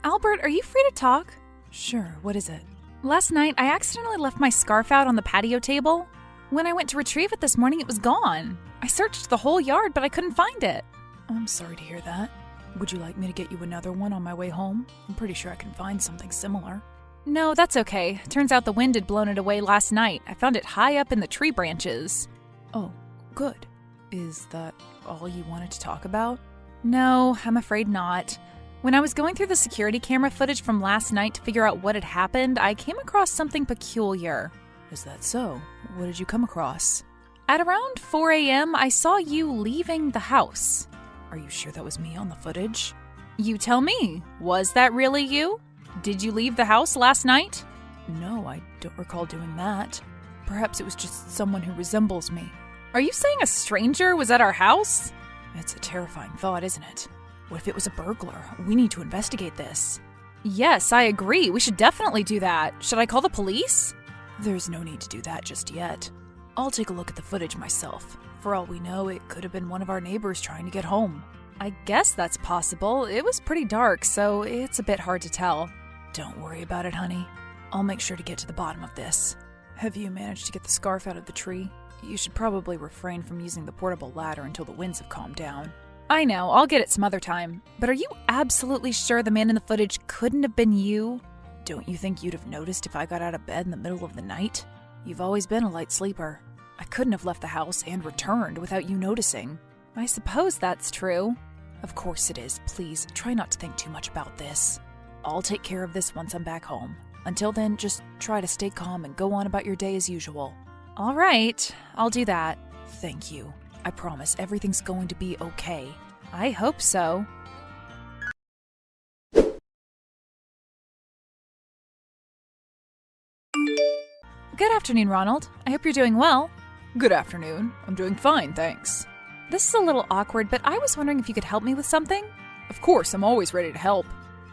Albert, are you free to talk? Sure, what is it? Last night, I accidentally left my scarf out on the patio table. When I went to retrieve it this morning, it was gone. I searched the whole yard, but I couldn't find it. I'm sorry to hear that. Would you like me to get you another one on my way home? I'm pretty sure I can find something similar. No, that's okay. Turns out the wind had blown it away last night. I found it high up in the tree branches. Oh, good. Is that all you wanted to talk about? No, I'm afraid not. When I was going through the security camera footage from last night to figure out what had happened, I came across something peculiar. Is that so? What did you come across? At around 4 a.m., I saw you leaving the house. Are you sure that was me on the footage? You tell me. Was that really you? Did you leave the house last night? No, I don't recall doing that. Perhaps it was just someone who resembles me. Are you saying a stranger was at our house? It's a terrifying thought, isn't it? What if it was a burglar? We need to investigate this. Yes, I agree. We should definitely do that. Should I call the police? There's no need to do that just yet. I'll take a look at the footage myself. For all we know, it could have been one of our neighbors trying to get home. I guess that's possible. It was pretty dark, so it's a bit hard to tell. Don't worry about it, honey. I'll make sure to get to the bottom of this. Have you managed to get the scarf out of the tree? You should probably refrain from using the portable ladder until the winds have calmed down. I know, I'll get it some other time. But are you absolutely sure the man in the footage couldn't have been you? Don't you think you'd have noticed if I got out of bed in the middle of the night? You've always been a light sleeper. I couldn't have left the house and returned without you noticing. I suppose that's true. Of course it is. Please, try not to think too much about this. I'll take care of this once I'm back home. Until then, just try to stay calm and go on about your day as usual. All right, I'll do that. Thank you. I promise everything's going to be okay. I hope so. Good afternoon, Ronald. I hope you're doing well. Good afternoon. I'm doing fine, thanks. This is a little awkward, but I was wondering if you could help me with something? Of course, I'm always ready to help.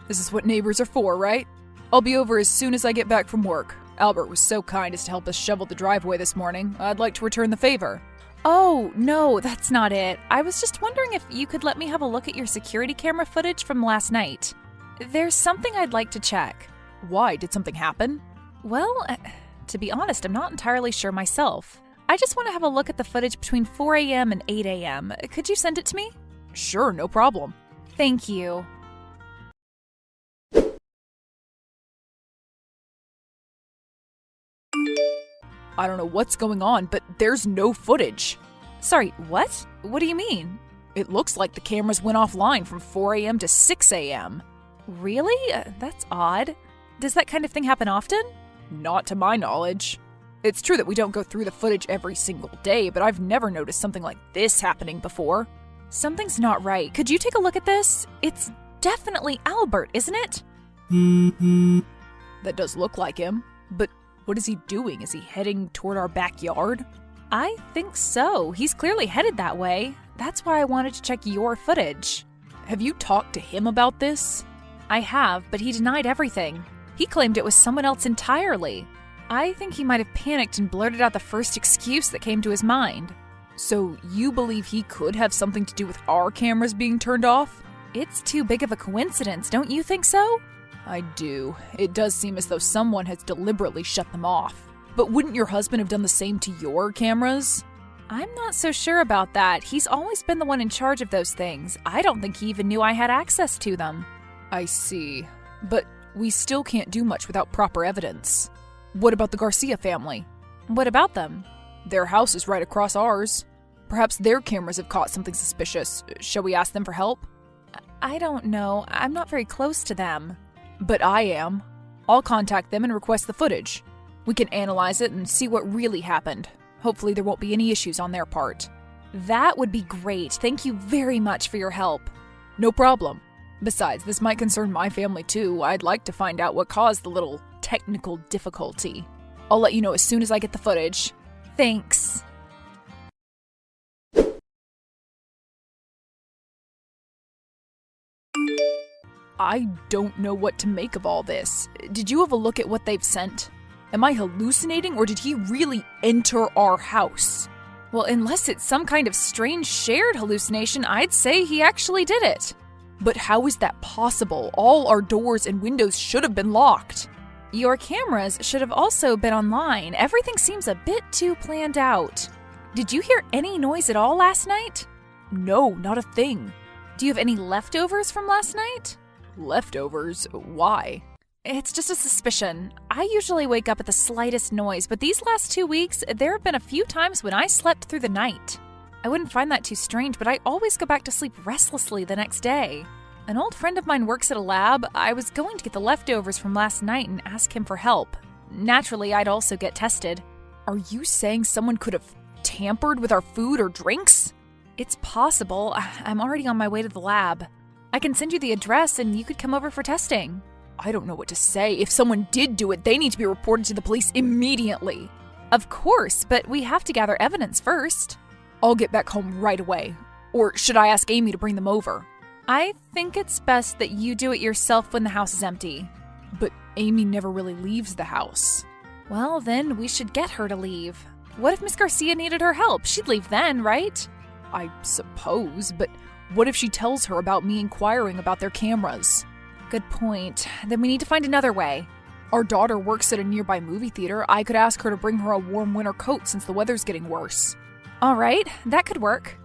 This is what neighbors are for, right? I'll be over as soon as I get back from work. Albert was so kind as to help us shovel the driveway this morning. I'd like to return the favor. Oh, no, that's not it. I was just wondering if you could let me have a look at your security camera footage from last night. There's something I'd like to check. Why? Did something happen? Well, to be honest, I'm not entirely sure myself. I just want to have a look at the footage between 4 a.m. and 8 a.m. Could you send it to me? Sure, no problem. Thank you. I don't know what's going on, but there's no footage. Sorry, what? What do you mean? It looks like the cameras went offline from 4 a.m. to 6 a.m. Really? That's odd. Does that kind of thing happen often? Not to my knowledge. It's true that we don't go through the footage every single day, but I've never noticed something like this happening before. Something's not right. Could you take a look at this? It's definitely Albert, isn't it? That does look like him, but what is he doing? Is he heading toward our backyard? I think so. He's clearly headed that way. That's why I wanted to check your footage. Have you talked to him about this? I have, but he denied everything. He claimed it was someone else entirely. I think he might have panicked and blurted out the first excuse that came to his mind. So you believe he could have something to do with our cameras being turned off? It's too big of a coincidence, don't you think so? I do. It does seem as though someone has deliberately shut them off. But wouldn't your husband have done the same to your cameras? I'm not so sure about that. He's always been the one in charge of those things. I don't think he even knew I had access to them. I see. But we still can't do much without proper evidence. What about the Garcia family? What about them? Their house is right across ours. Perhaps their cameras have caught something suspicious. Shall we ask them for help? I don't know. I'm not very close to them. But I am. I'll contact them and request the footage. We can analyze it and see what really happened. Hopefully there won't be any issues on their part. That would be great. Thank you very much for your help. No problem. Besides, this might concern my family too. I'd like to find out what caused the little technical difficulty. I'll let you know as soon as I get the footage. Thanks. I don't know what to make of all this. Did you have a look at what they've sent? Am I hallucinating, or did he really enter our house? Well, unless it's some kind of strange shared hallucination, I'd say he actually did it. But how is that possible? All our doors and windows should have been locked. Your cameras should have also been online. Everything seems a bit too planned out. Did you hear any noise at all last night? No, not a thing. Do you have any leftovers from last night? Leftovers? Why? It's just a suspicion. I usually wake up at the slightest noise, but these last 2 weeks, there have been a few times when I slept through the night. I wouldn't find that too strange, but I always go back to sleep restlessly the next day. An old friend of mine works at a lab. I was going to get the leftovers from last night and ask him for help. Naturally, I'd also get tested. Are you saying someone could have tampered with our food or drinks? It's possible. I'm already on my way to the lab. I can send you the address and you could come over for testing. I don't know what to say. If someone did do it, they need to be reported to the police immediately. Of course, but we have to gather evidence first. I'll get back home right away. Or should I ask Amy to bring them over? I think it's best that you do it yourself when the house is empty. But Amy never really leaves the house. Well, then we should get her to leave. What if Miss Garcia needed her help? She'd leave then, right? I suppose, but what if she tells her about me inquiring about their cameras? Good point. Then we need to find another way. Our daughter works at a nearby movie theater. I could ask her to bring her a warm winter coat since the weather's getting worse. All right, that could work.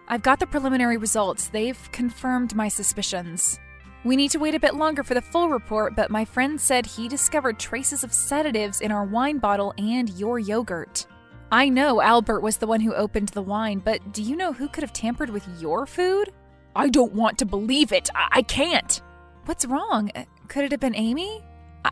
I've got the preliminary results. They've confirmed my suspicions. We need to wait a bit longer for the full report, but my friend said he discovered traces of sedatives in our wine bottle and your yogurt. I know Albert was the one who opened the wine, but do you know who could have tampered with your food? I don't want to believe it. I can't. What's wrong? Could it have been Amy?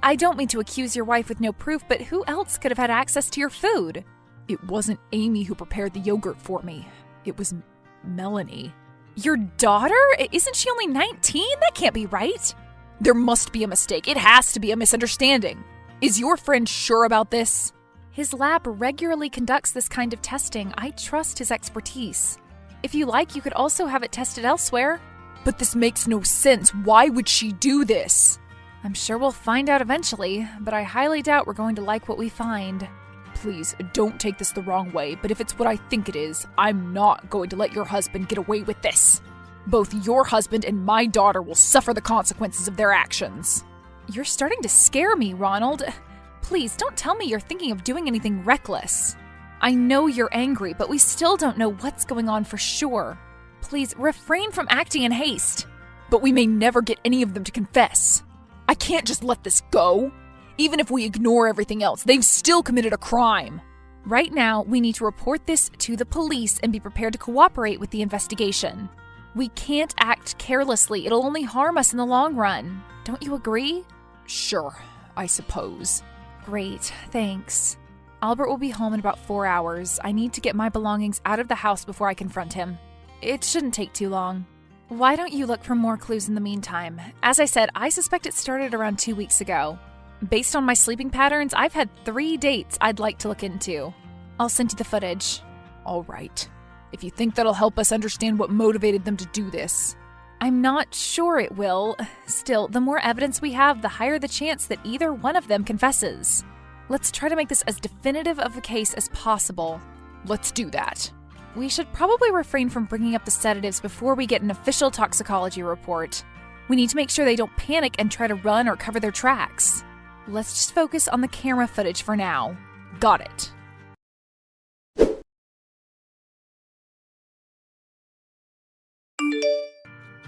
I don't mean to accuse your wife with no proof, but who else could have had access to your food? It wasn't Amy who prepared the yogurt for me. It was Melanie. Your daughter? Isn't she only 19? That can't be right. There must be a mistake. It has to be a misunderstanding. Is your friend sure about this? His lab regularly conducts this kind of testing. I trust his expertise. If you like, you could also have it tested elsewhere. But this makes no sense. Why would she do this? I'm sure we'll find out eventually, but I highly doubt we're going to like what we find. Please, don't take this the wrong way, but if it's what I think it is, I'm not going to let your husband get away with this. Both your husband and my daughter will suffer the consequences of their actions. You're starting to scare me, Ronald. Please, don't tell me you're thinking of doing anything reckless. I know you're angry, but we still don't know what's going on for sure. Please, refrain from acting in haste. But we may never get any of them to confess. I can't just let this go. Even if we ignore everything else, they've still committed a crime. Right now, we need to report this to the police and be prepared to cooperate with the investigation. We can't act carelessly. It'll only harm us in the long run. Don't you agree? Sure, I suppose. Great, thanks. Albert will be home in about 4 hours. I need to get my belongings out of the house before I confront him. It shouldn't take too long. Why don't you look for more clues in the meantime? As I said, I suspect it started around 2 weeks ago. Based on my sleeping patterns, I've had 3 dates I'd like to look into. I'll send you the footage. All right. If you think that'll help us understand what motivated them to do this. I'm not sure it will. Still, the more evidence we have, the higher the chance that either one of them confesses. Let's try to make this as definitive of a case as possible. Let's do that. We should probably refrain from bringing up the sedatives before we get an official toxicology report. We need to make sure they don't panic and try to run or cover their tracks. Let's just focus on the camera footage for now. Got it.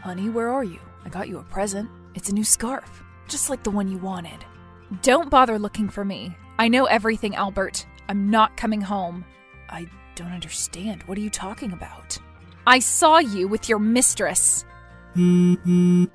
Honey, where are you? I got you a present. It's a new scarf, just like the one you wanted. Don't bother looking for me. I know everything, Albert. I'm not coming home. I don't understand. What are you talking about? I saw you with your mistress. Aren't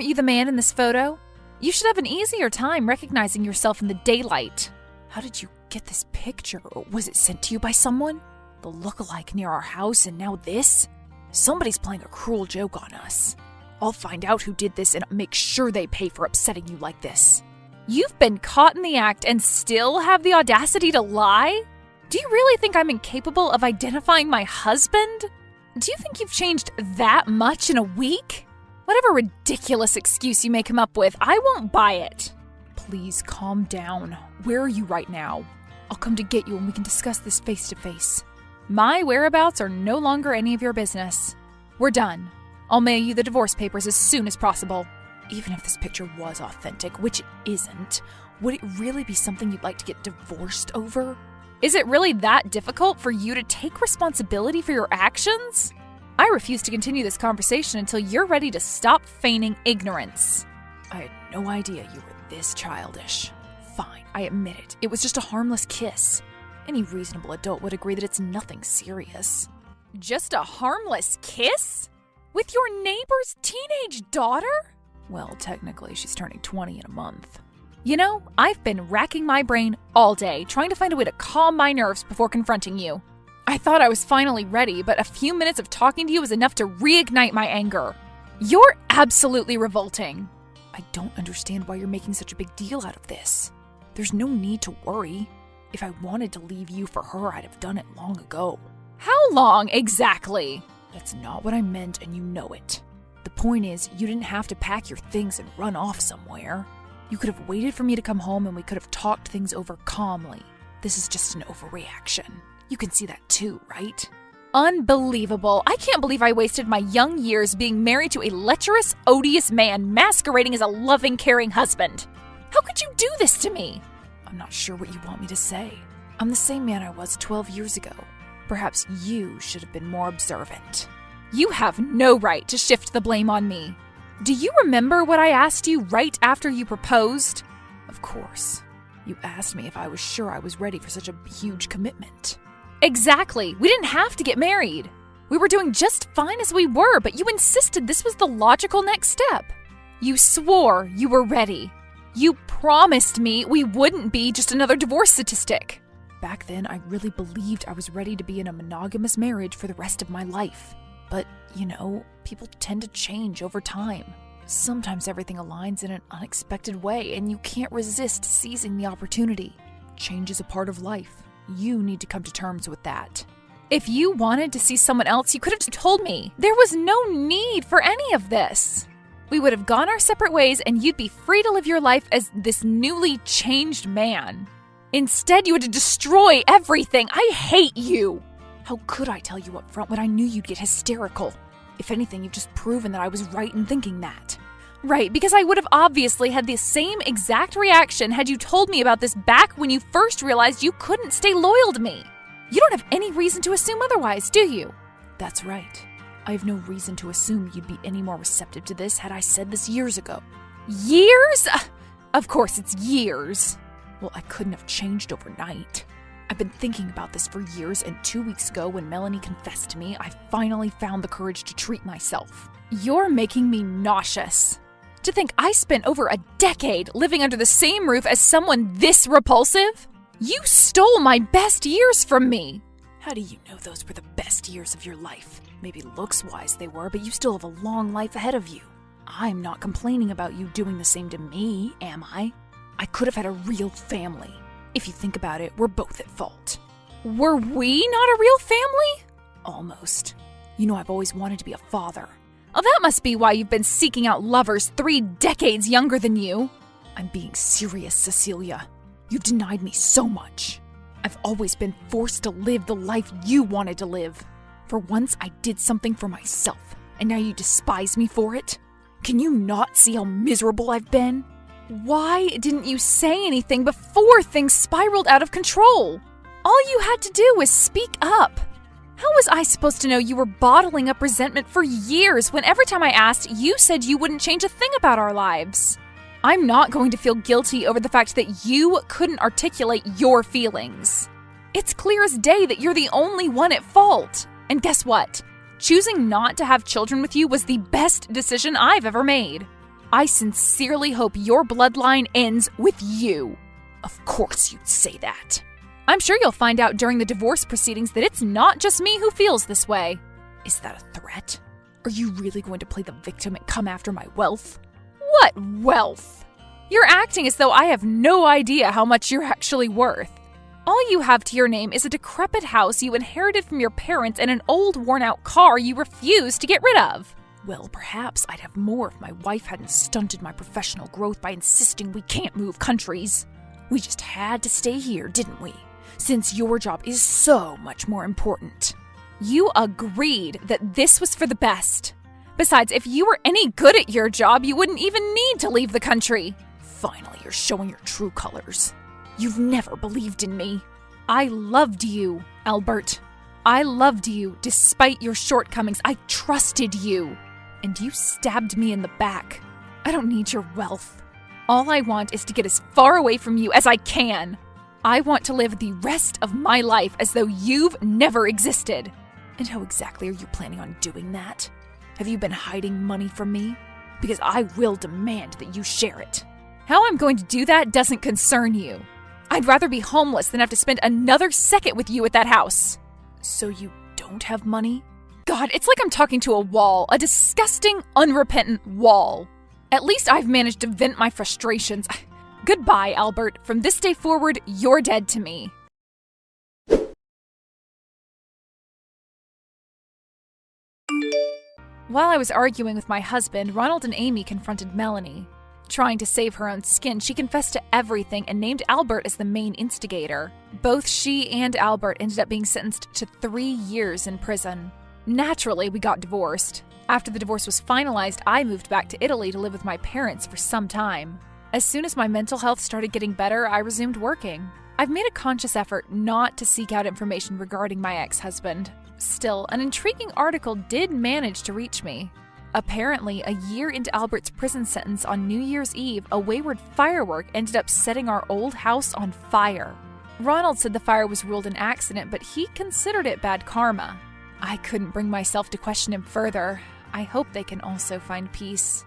you the man in this photo? You should have an easier time recognizing yourself in the daylight. How did you get this picture? Was it sent to you by someone? The look-alike near our house and now this? Somebody's playing a cruel joke on us. I'll find out who did this and make sure they pay for upsetting you like this. You've been caught in the act and still have the audacity to lie? Do you really think I'm incapable of identifying my husband? Do you think you've changed that much in a week? Whatever ridiculous excuse you may come up with, I won't buy it. Please calm down. Where are you right now? I'll come to get you and we can discuss this face to face. My whereabouts are no longer any of your business. We're done. I'll mail you the divorce papers as soon as possible. Even if this picture was authentic, which it isn't, would it really be something you'd like to get divorced over? Is it really that difficult for you to take responsibility for your actions? I refuse to continue this conversation until you're ready to stop feigning ignorance. I had no idea you were this childish. Fine, I admit it. It was just a harmless kiss. Any reasonable adult would agree that it's nothing serious. Just a harmless kiss? With your neighbor's teenage daughter? Well, technically, she's turning 20 in a month. You know, I've been racking my brain all day trying to find a way to calm my nerves before confronting you. I thought I was finally ready, but a few minutes of talking to you was enough to reignite my anger. You're absolutely revolting. I don't understand why you're making such a big deal out of this. There's no need to worry. If I wanted to leave you for her, I'd have done it long ago. How long exactly? That's not what I meant, and you know it. The point is, you didn't have to pack your things and run off somewhere. You could have waited for me to come home and we could have talked things over calmly. This is just an overreaction. You can see that too, right? Unbelievable. I can't believe I wasted my young years being married to a lecherous, odious man masquerading as a loving, caring husband. How could you do this to me? I'm not sure what you want me to say. I'm the same man I was 12 years ago. Perhaps you should have been more observant. You have no right to shift the blame on me. Do you remember what I asked you right after you proposed? Of course. You asked me if I was sure I was ready for such a huge commitment. Exactly. We didn't have to get married. We were doing just fine as we were, but you insisted this was the logical next step. You swore you were ready. You promised me we wouldn't be just another divorce statistic. Back then, I really believed I was ready to be in a monogamous marriage for the rest of my life. But, you know, people tend to change over time. Sometimes everything aligns in an unexpected way, and you can't resist seizing the opportunity. Change is a part of life. You need to come to terms with that. If you wanted to see someone else, you could have told me. There was no need for any of this. We would have gone our separate ways, and you'd be free to live your life as this newly changed man. Instead, you had to destroy everything. I hate you. How could I tell you up front when I knew you'd get hysterical? If anything, you've just proven that I was right in thinking that. Right, because I would have obviously had the same exact reaction had you told me about this back when you first realized you couldn't stay loyal to me. You don't have any reason to assume otherwise, do you? That's right. I have no reason to assume you'd be any more receptive to this had I said this years ago. Years? Of course it's years. Well, I couldn't have changed overnight. I've been thinking about this for years, and 2 weeks ago when Melanie confessed to me, I finally found the courage to treat myself. You're making me nauseous. To think I spent over a decade living under the same roof as someone this repulsive? You stole my best years from me. How do you know those were the best years of your life? Maybe looks-wise they were, but you still have a long life ahead of you. I'm not complaining about you doing the same to me, am I? I could have had a real family. If you think about it, we're both at fault. Were we not a real family? Almost. You know, I've always wanted to be a father. Oh, that must be why you've been seeking out lovers 3 decades younger than you. I'm being serious, Cecilia. You've denied me so much. I've always been forced to live the life you wanted to live. For once, I did something for myself, and now you despise me for it? Can you not see how miserable I've been? Why didn't you say anything before things spiraled out of control? All you had to do was speak up. How was I supposed to know you were bottling up resentment for years when every time I asked, you said you wouldn't change a thing about our lives? I'm not going to feel guilty over the fact that you couldn't articulate your feelings. It's clear as day that you're the only one at fault. And guess what? Choosing not to have children with you was the best decision I've ever made. I sincerely hope your bloodline ends with you. Of course you'd say that. I'm sure you'll find out during the divorce proceedings that it's not just me who feels this way. Is that a threat? Are you really going to play the victim and come after my wealth? What wealth? You're acting as though I have no idea how much you're actually worth. All you have to your name is a decrepit house you inherited from your parents and an old worn-out car you refuse to get rid of. Well, perhaps I'd have more if my wife hadn't stunted my professional growth by insisting we can't move countries. We just had to stay here, didn't we? since your job is so much more important. You agreed that this was for the best. Besides, if you were any good at your job, you wouldn't even need to leave the country. Finally, you're showing your true colors. You've never believed in me. I loved you, Albert. I loved you despite your shortcomings. I trusted you. And you stabbed me in the back. I don't need your wealth. All I want is to get as far away from you as I can. I want to live the rest of my life as though you've never existed. And how exactly are you planning on doing that? Have you been hiding money from me? Because I will demand that you share it. How I'm going to do that doesn't concern you. I'd rather be homeless than have to spend another second with you at that house. So you don't have money? God, it's like I'm talking to a wall, a disgusting, unrepentant wall. At least I've managed to vent my frustrations. Goodbye, Albert. From this day forward, you're dead to me. While I was arguing with my husband, Ronald and Amy confronted Melanie. Trying to save her own skin, she confessed to everything and named Albert as the main instigator. Both she and Albert ended up being sentenced to 3 years in prison. Naturally, we got divorced. After the divorce was finalized, I moved back to Italy to live with my parents for some time. As soon as my mental health started getting better, I resumed working. I've made a conscious effort not to seek out information regarding my ex-husband. Still, an intriguing article did manage to reach me. Apparently, a year into Albert's prison sentence on New Year's Eve, a wayward firework ended up setting our old house on fire. Ronald said the fire was ruled an accident, but he considered it bad karma. I couldn't bring myself to question him further. I hope they can also find peace.